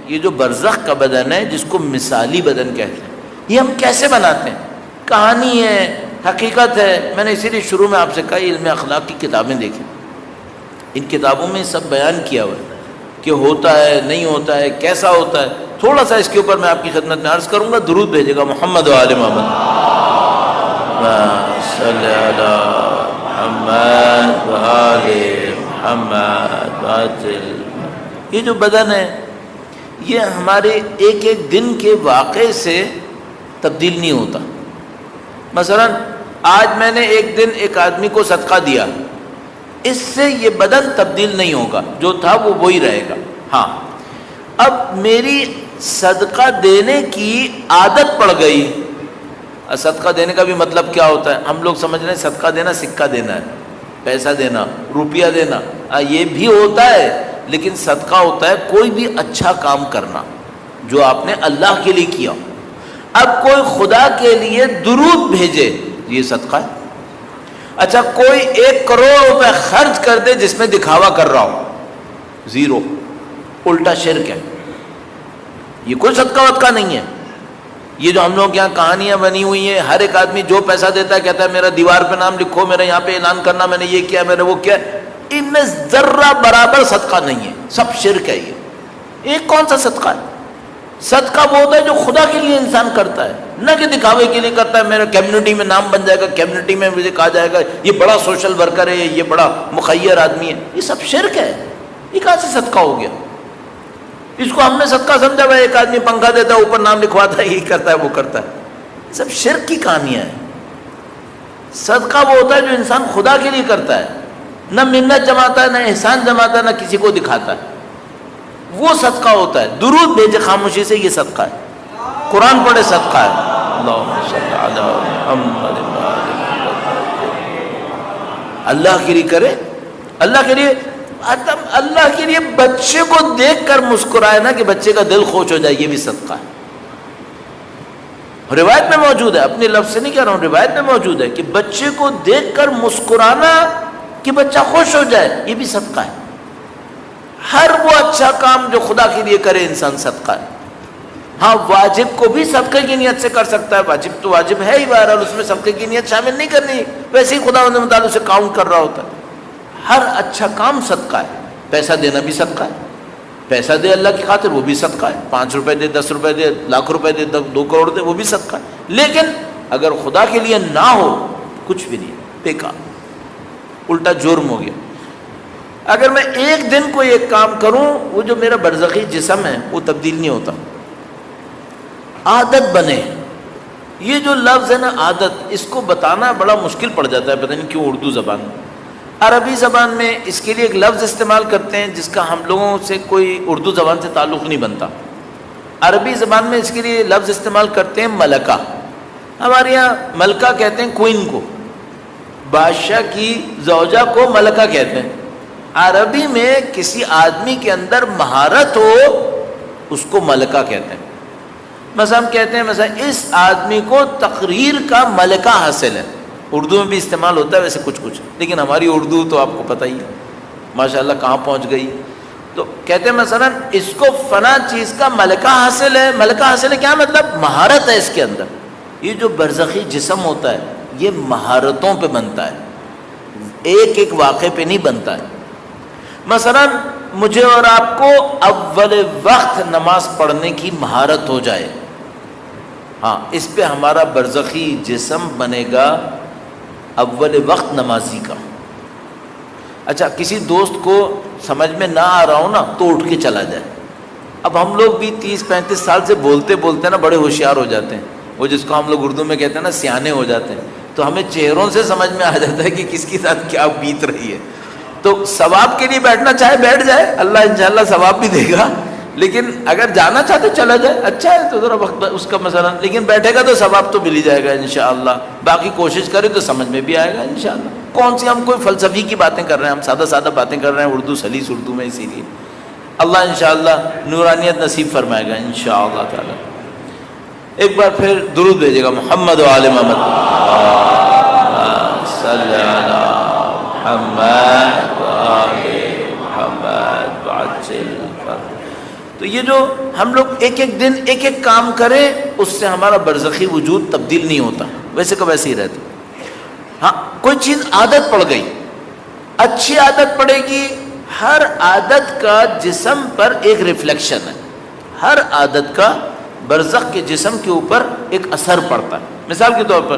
یہ جو برزخ کا بدن ہے جس کو مثالی بدن کہتے ہیں، یہ ہم کیسے بناتے ہیں؟ کہانی ہے، حقیقت ہے. میں نے اسی لیے شروع میں آپ سے کہا علم اخلاق کی کتابیں دیکھیں، ان کتابوں میں سب بیان کیا ہوا ہے کہ ہوتا ہے نہیں ہوتا ہے کیسا ہوتا ہے. تھوڑا سا اس کے اوپر میں آپ کی خدمت میں عرض کروں گا. درود بھیجے گا محمد و آل محمد. صلی علی محمد و آل محمد. یہ جو بدن ہے یہ ہمارے ایک ایک دن کے واقعے سے تبدیل نہیں ہوتا. مثلا آج میں نے ایک دن ایک آدمی کو صدقہ دیا، اس سے یہ بدن تبدیل نہیں ہوگا، جو تھا وہ وہی رہے گا. ہاں اب میری صدقہ دینے کی عادت پڑ گئی. صدقہ دینے کا بھی مطلب کیا ہوتا ہے؟ ہم لوگ سمجھ رہے ہیں صدقہ دینا سکہ دینا ہے، پیسہ دینا، روپیہ دینا. یہ بھی ہوتا ہے، لیکن صدقہ ہوتا ہے کوئی بھی اچھا کام کرنا جو آپ نے اللہ کے لیے کیا. اب کوئی خدا کے لیے درود بھیجے، یہ صدقہ ہے. اچھا کوئی 1 کروڑ روپے خرچ کر دے جس میں دکھاوا کر رہا ہو، زیرو، الٹا شرک ہے. یہ کوئی صدقہ ودقہ نہیں ہے. یہ جو ہم لوگ یہاں کہانیاں بنی ہوئی ہیں، ہر ایک آدمی جو پیسہ دیتا ہے کہتا ہے میرا دیوار پہ نام لکھو، میرا یہاں پہ اعلان کرنا، میں نے یہ کیا، میں نے وہ کیا. ان میں ذرہ برابر صدقہ نہیں ہے، سب شرک ہے. یہ ایک کون سا صدقہ ہے؟ صدقہ وہ ہوتا ہے جو خدا کے لیے انسان کرتا ہے، نہ کہ دکھاوے کے لیے کرتا ہے. میرا کمیونٹی میں نام بن جائے گا، کمیونٹی میں مجھے کہا جائے گا یہ بڑا سوشل ورکر ہے، یہ بڑا مخیر آدمی ہے. یہ سب شرک ہے. یہ کہاں سے صدقہ ہو گیا؟ اس کو ہم نے صدقہ سمجھا ہوا ہے. ایک آدمی پنکھا دیتا ہے، اوپر نام لکھواتا ہے، یہ کرتا ہے وہ کرتا ہے. سب شرک کی کہانیاں ہیں. صدقہ وہ ہوتا ہے جو انسان خدا کے لیے کرتا ہے، نہ منت جماتا ہے، نہ احسان جماتا ہے، نہ کسی کو دکھاتا ہے. وہ صدقہ ہوتا ہے. درود بھیجے خاموشی سے، یہ صدقہ ہے. قرآن پڑھے، صدقہ ہے. اللہم صلی علی محمد. اللہ کے لیے کرے، اللہ کے لیے. اللہ کے لیے بچے کو دیکھ کر مسکرائے نا کہ بچے کا دل خوش ہو جائے، یہ بھی صدقہ ہے. روایت میں موجود ہے، اپنے لفظ سے نہیں کہہ رہا ہوں، روایت میں موجود ہے کہ بچے کو دیکھ کر مسکرانا کہ بچہ خوش ہو جائے، یہ بھی صدقہ ہے. ہر وہ اچھا کام جو خدا کے لیے کرے انسان صدقہ ہے. ہاں واجب کو بھی صدقے کی نیت سے کر سکتا ہے. واجب تو واجب ہے ہی، بہرحال اس میں صدقے کی نیت شامل نہیں کرنی، ویسے ہی خدا متعالی سے کاؤنٹ کر رہا ہوتا ہے. ہر اچھا کام صدقہ ہے. پیسہ دینا بھی صدقہ ہے. پیسہ دے اللہ کی خاطر، وہ بھی صدقہ ہے. 5 روپے دے، 10 روپے دے، لاکھ روپے دے، 2 کروڑ دے، وہ بھی صدقہ ہے. لیکن اگر خدا کے لیے نہ ہو، کچھ بھی نہیں، بیکار، الٹا جرم ہو گیا. اگر میں ایک دن کو ایک کام کروں، وہ جو میرا برزخی جسم ہے وہ تبدیل نہیں ہوتا. عادت بنے. یہ جو لفظ ہے نا عادت، اس کو بتانا بڑا مشکل پڑ جاتا ہے، پتہ نہیں کیوں اردو زبان میں. عربی زبان میں اس کے لیے ایک لفظ استعمال کرتے ہیں جس کا ہم لوگوں سے کوئی اردو زبان سے تعلق نہیں بنتا. عربی زبان میں اس کے لیے لفظ استعمال کرتے ہیں ملکہ. ہمارے یہاں ملکہ کہتے ہیں کوئن کو، بادشاہ کی زوجہ کو ملکہ کہتے ہیں. عربی میں کسی آدمی کے اندر مہارت ہو اس کو ملکہ کہتے ہیں. مثلا ہم کہتے ہیں مثلا اس آدمی کو تقریر کا ملکہ حاصل ہے. اردو میں بھی استعمال ہوتا ہے ویسے کچھ کچھ، لیکن ہماری اردو تو آپ کو پتہ ہی ہے ماشاءاللہ کہاں پہنچ گئی. تو کہتے ہیں مثلا اس کو فلاں چیز کا ملکہ حاصل ہے. ملکہ حاصل ہے کیا مطلب؟ مہارت ہے اس کے اندر. یہ جو برزخی جسم ہوتا ہے یہ مہارتوں پہ بنتا ہے، ایک ایک واقعے پہ نہیں بنتا ہے. مثلا مجھے اور آپ کو اول وقت نماز پڑھنے کی مہارت ہو جائے، ہاں اس پہ ہمارا برزخی جسم بنے گا اول وقت نمازی کا. اچھا کسی دوست کو سمجھ میں نہ آ رہا ہو نا تو اٹھ کے چلا جائے. اب ہم لوگ بھی 30-35 سال سے بولتے بولتے نا بڑے ہوشیار ہو جاتے ہیں، وہ جس کو ہم لوگ اردو میں کہتے ہیں نا سیانے ہو جاتے ہیں. تو ہمیں چہروں سے سمجھ میں آ جاتا ہے کہ کس کے ساتھ کیا بیت رہی ہے. تو ثواب کے لیے بیٹھنا چاہے بیٹھ جائے، اللہ انشاءاللہ ثواب بھی دے گا. لیکن اگر جانا چاہتے چلا جائے، اچھا ہے تو ذرا وقت اس کا مثلا، لیکن بیٹھے گا تو ثواب تو مل ہی جائے گا انشاءاللہ. باقی کوشش کرے تو سمجھ میں بھی آئے گا انشاءاللہ. کون سی ہم کوئی فلسفی کی باتیں کر رہے ہیں، ہم سادہ سادہ باتیں کر رہے ہیں اردو سلیس اردو میں. اسی لیے اللہ انشاءاللہ نورانیت نصیب فرمائے گا انشاءاللہ تعالی. ایک بار پھر درود بھیجے گا محمد و آل محمد. صلی علی محمد و آل محمد. تو یہ جو ہم لوگ ایک ایک دن ایک ایک کام کریں، اس سے ہمارا برزخی وجود تبدیل نہیں ہوتا، ویسے کا ویسے ہی رہتا۔ ہاں کوئی چیز عادت پڑ گئی، اچھی عادت پڑے گی، ہر عادت کا جسم پر ایک ریفلیکشن ہے، ہر عادت کا برزخ کے جسم کے اوپر ایک اثر پڑتا ہے۔ مثال کے طور پر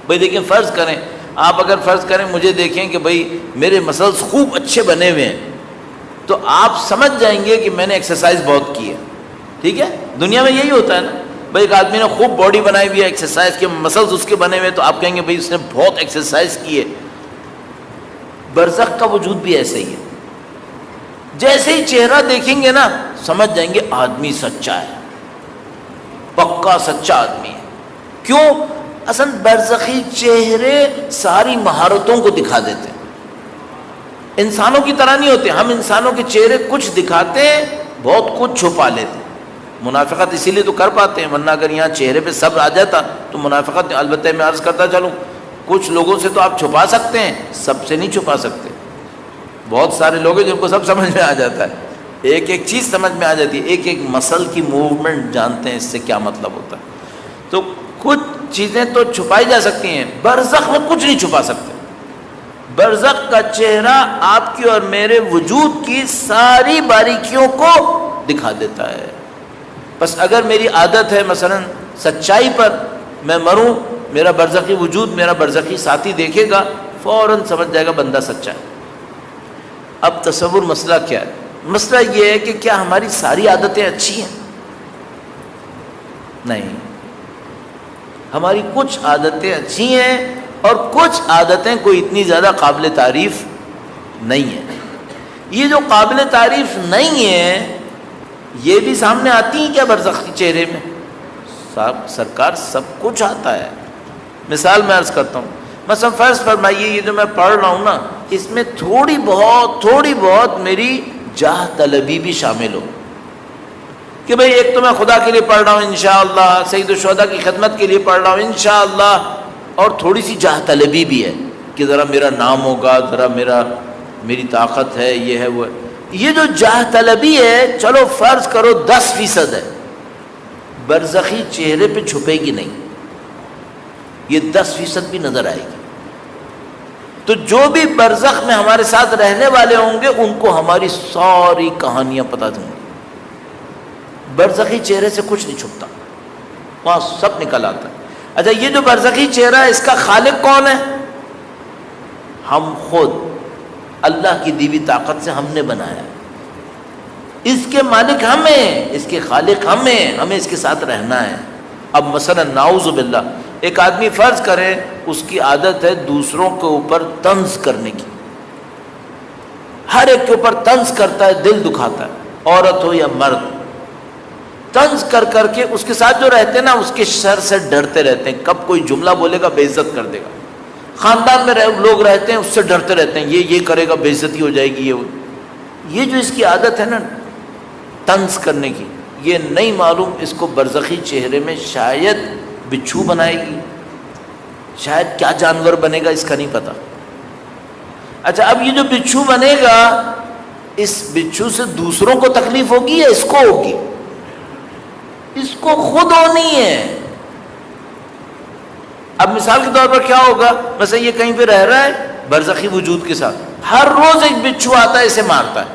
بھائی دیکھیں، فرض کریں آپ اگر فرض کریں مجھے دیکھیں کہ بھائی میرے مسلز خوب اچھے بنے ہوئے ہیں، تو آپ سمجھ جائیں گے کہ میں نے ایکسرسائز بہت کی ہے، ٹھیک ہے؟ دنیا میں یہی ہوتا ہے نا، بھائی ایک آدمی نے خوب باڈی بنائی ہوئی ہے، ایکسرسائز کے مسلز اس کے بنے ہوئے، تو آپ کہیں گے بھائی اس نے بہت ایکسرسائز کی ہے۔ برزخ کا وجود بھی ایسے ہی ہے، جیسے ہی چہرہ دیکھیں گے نا سمجھ جائیں گے آدمی سچا ہے، پکا سچا آدمی ہے۔ کیوں؟ اصل برزخی چہرے ساری مہارتوں کو دکھا دیتے ہیں، انسانوں کی طرح نہیں ہوتے۔ ہم انسانوں کے چہرے کچھ دکھاتے ہیں، بہت کچھ چھپا لیتے ہیں۔ منافقت اسی لیے تو کر پاتے ہیں، ورنہ اگر یہاں چہرے پہ صبر آ جاتا تو منافقت، البتہ میں عرض کرتا چلوں، کچھ لوگوں سے تو آپ چھپا سکتے ہیں، سب سے نہیں چھپا سکتے۔ بہت سارے لوگ ہیں جن کو سب سمجھ میں آ جاتا ہے، ایک ایک چیز سمجھ میں آ جاتی ہے، ایک ایک مسل کی موومنٹ جانتے ہیں اس سے کیا مطلب ہوتا ہے۔ تو کچھ چیزیں تو چھپائی جا سکتی ہیں، برزخ میں کچھ نہیں چھپا سکتے۔ برزخ کا چہرہ آپ کی اور میرے وجود کی ساری باریکیوں کو دکھا دیتا ہے۔ بس اگر میری عادت ہے مثلا سچائی پر، میں مروں، میرا برزخی وجود، میرا برزخی ساتھی دیکھے گا، فوراً سمجھ جائے گا بندہ سچا ہے۔ اب تصور مسئلہ کیا ہے؟ مسئلہ یہ ہے کہ کیا ہماری ساری عادتیں اچھی ہیں؟ نہیں، ہماری کچھ عادتیں اچھی ہیں اور کچھ عادتیں کوئی اتنی زیادہ قابل تعریف نہیں ہیں۔ یہ جو قابل تعریف نہیں ہے یہ بھی سامنے آتی ہیں کیا برزخ کے چہرے میں؟ سرکار سب کچھ آتا ہے۔ مثال میں عرض کرتا ہوں، مثلا فرض فرمائیے یہ جو میں پڑھ رہا ہوں نا، اس میں تھوڑی بہت میری جاہ طلبی بھی شامل ہو، کہ بھئی ایک تو میں خدا کے لیے پڑھ رہا ہوں انشاءاللہ، سید الشہداء کی خدمت کے لیے پڑھ رہا ہوں انشاءاللہ، اور تھوڑی سی جاہ طلبی بھی ہے کہ ذرا میرا نام ہوگا، ذرا میری طاقت ہے، یہ ہے وہ ہے۔ یہ جو جاہ طلبی ہے، چلو فرض کرو 10% ہے، برزخی چہرے پہ چھپے گی نہیں، یہ 10% بھی نظر آئے گی۔ تو جو بھی برزخ میں ہمارے ساتھ رہنے والے ہوں گے ان کو ہماری ساری کہانیاں پتہ ہوں گی۔ برزخی چہرے سے کچھ نہیں چھپتا، وہاں سب نکل آتا ہے۔ اچھا، یہ جو برزخی چہرہ ہے اس کا خالق کون ہے؟ ہم خود، اللہ کی دی ہوئی طاقت سے ہم نے بنایا، اس کے مالک ہم ہیں، اس کے خالق ہم ہیں، ہمیں اس کے ساتھ رہنا ہے۔ اب مثلا نعوذ باللہ ایک آدمی فرض کرے اس کی عادت ہے دوسروں کے اوپر طنز کرنے کی، ہر ایک کے اوپر طنز کرتا ہے، دل دکھاتا ہے، عورت ہو یا مرد، طنز کر کے اس کے ساتھ جو رہتے ہیں نا اس کے شر سے ڈرتے رہتے ہیں، کب کوئی جملہ بولے گا بے عزت کر دے گا۔ خاندان میں لوگ رہتے ہیں اس سے ڈرتے رہتے ہیں، یہ کرے گا بے عزتی ہو جائے گی۔ یہ جو اس کی عادت ہے نا طنز کرنے کی، یہ نہیں معلوم اس کو برزخی چہرے میں شاید بچھو بنائے گی، شاید کیا جانور بنے گا اس کا نہیں پتا۔ اچھا، اب یہ جو بچھو بنے گا، اس بچھو سے دوسروں کو تکلیف ہوگی یا اس کو ہوگی؟ اس کو خود ہونی ہے۔ اب مثال کے طور پر کیا ہوگا، مثلا یہ کہیں پہ رہ رہا ہے برزخی وجود کے ساتھ، ہر روز ایک بچھو آتا ہے اسے مارتا ہے،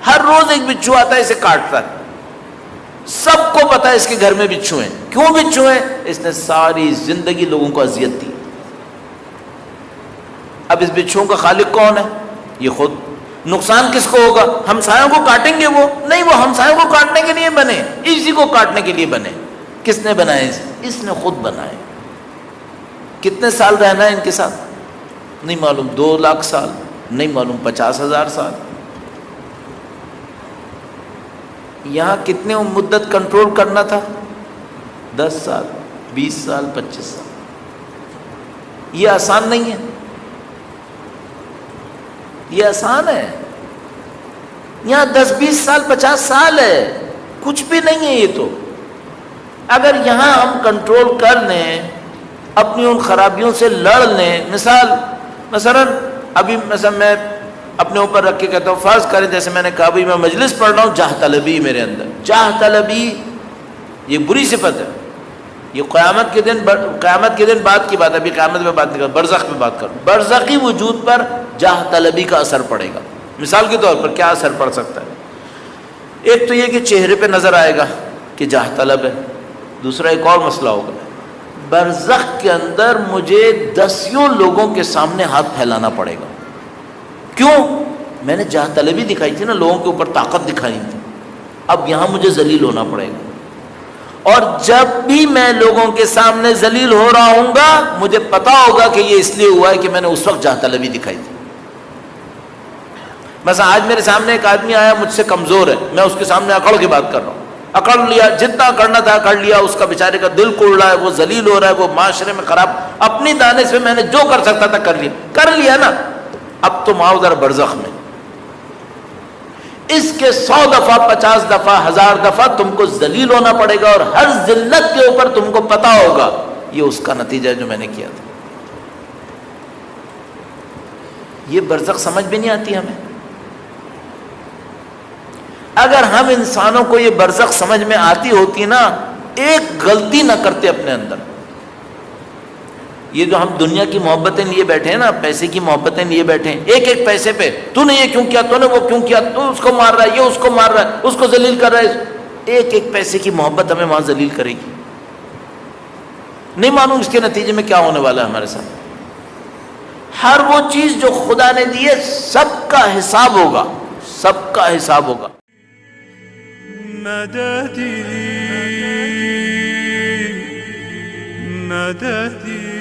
ہر روز ایک بچھو آتا ہے اسے کاٹتا ہے، سب کو پتا ہے اس کے گھر میں بچھو ہیں۔ کیوں بچھو ہیں؟ اس نے ساری زندگی لوگوں کو اذیت دی۔ اب اس بچھوؤں کا خالق کون ہے؟ یہ خود۔ نقصان کس کو ہوگا؟ ہمسایوں کو کاٹیں گے وہ؟ نہیں، وہ ہمسایوں کو کاٹنے کے لیے بنے، اسی کو کاٹنے کے لیے بنے۔ کس نے بنائے اسے؟ اس نے خود بنائے۔ کتنے سال رہنا ہے ان کے ساتھ؟ نہیں معلوم، 2 لاکھ سال، نہیں معلوم 50,000 سال۔ یہاں کتنے مدت کنٹرول کرنا تھا؟ 10 سال، 20 سال، 25 سال۔ یہ آسان نہیں ہے، یہ آسان ہے۔ یہاں 10 20 سال 50 سال ہے، کچھ بھی نہیں ہے یہ تو۔ اگر یہاں ہم کنٹرول کر لیں، اپنی ان خرابیوں سے لڑ لیں، مثلا ابھی مثلا میں اپنے اوپر رکھ کے کہتا ہوں، فرض کریں جیسے میں نے کہا بھی میں مجلس پڑھ رہا ہوں، جاہ طلبی میرے اندر، جاہ طلبی یہ بری صفت ہے، یہ قیامت کے دن بعد کی بات ہے، ابھی قیامت میں بات نہیں کر، برزخ میں بات کروں، برزخی وجود پر جاہ طلبی کا اثر پڑے گا۔ مثال کے طور پر کیا اثر پڑ سکتا ہے؟ ایک تو یہ کہ چہرے پہ نظر آئے گا کہ جاہ طلب ہے، دوسرا ایک اور مسئلہ ہوگا، برزخ کے اندر مجھے دسیوں لوگوں کے سامنے ہاتھ پھیلانا پڑے گا۔ کیوں؟ میں نے جاہ طلبی دکھائی تھی نا، لوگوں کے اوپر طاقت دکھائی تھی، اب یہاں مجھے ذلیل ہونا پڑے گا، اور جب بھی میں لوگوں کے سامنے ذلیل ہو رہا ہوں گا مجھے پتا ہوگا کہ یہ اس لیے ہوا ہے کہ میں نے اس وقت جاہ طلبی دکھائی تھی۔ مثلا آج میرے سامنے ایک آدمی آیا مجھ سے کمزور ہے، میں اس کے سامنے اکڑ کے بات کر رہا ہوں، اکڑ لیا، جتنا اکڑنا تھا اکڑ لیا، اس کا بیچارے کا دل کوڑ رہا ہے، وہ ذلیل ہو رہا ہے، وہ معاشرے میں خراب، اپنی دانش میں نے جو کر سکتا تھا کر لیا نا، اب تم آؤ ذرا برزخ میں، اس کے 100 دفعہ 50 دفعہ 1000 دفعہ تم کو ذلیل ہونا پڑے گا، اور ہر ذلت کے اوپر تم کو پتا ہوگا یہ اس کا نتیجہ ہے جو میں نے کیا تھا۔ یہ برزخ سمجھ بھی نہیں آتی ہمیں۔ اگر ہم انسانوں کو یہ برزخ سمجھ میں آتی ہوتی نا، ایک غلطی نہ کرتے اپنے اندر۔ یہ جو ہم دنیا کی محبتیں لیے بیٹھے ہیں نا، پیسے کی محبتیں لیے بیٹھے ہیں، ایک ایک پیسے پہ تو نے یہ کیوں کیا، تو نے وہ کیوں کیا، تو اس کو مار رہا ہے، یہ اس کو مار رہا ہے، اس کو ذلیل کر رہا ہے، ایک ایک پیسے کی محبت ہمیں وہاں ذلیل کرے گی۔ نہیں معلوم اس کے نتیجے میں کیا ہونے والا ہے ہمارے ساتھ۔ ہر وہ چیز جو خدا نے دی ہے سب کا حساب ہوگا، سب کا حساب ہوگا۔ مددی مددی